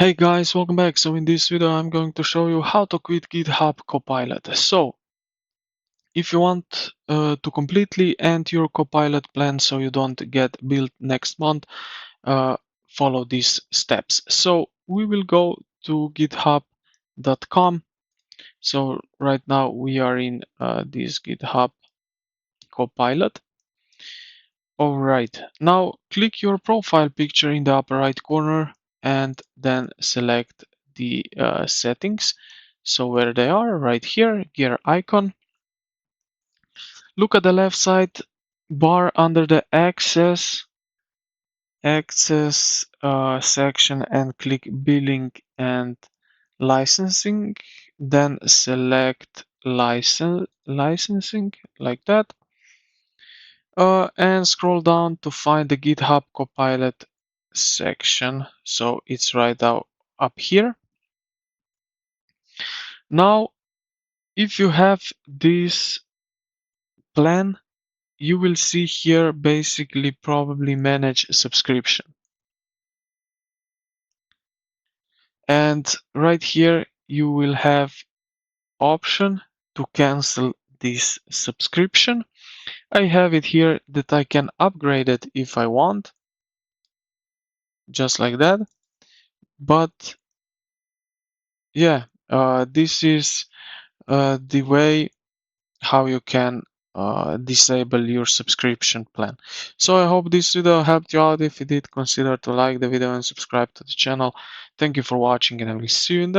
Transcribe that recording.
Hey guys, welcome back. So in this video, I'm going to show you how to quit GitHub Copilot. So if you want to completely end your Copilot plan so you don't get billed next month, uh, follow these steps. So we will go to github.com. So right now we are in this GitHub Copilot. All right, now click your profile picture in the upper right corner and then select the settings. So where they are, right here, gear icon. Look at the left side bar under the access section and click billing and licensing. Then select licensing like that. And scroll down to find the GitHub Copilot section. So it's right out up here. Now, if you have this plan, you will see here basically probably manage subscription. And right here, you will have option to cancel this subscription. I have it here that I can upgrade it if I want, just like that. But yeah, this is the way how you can disable your subscription plan. So I hope this video helped you out. If it did, consider to like the video and subscribe to the channel. Thank you for watching, and I will see you in the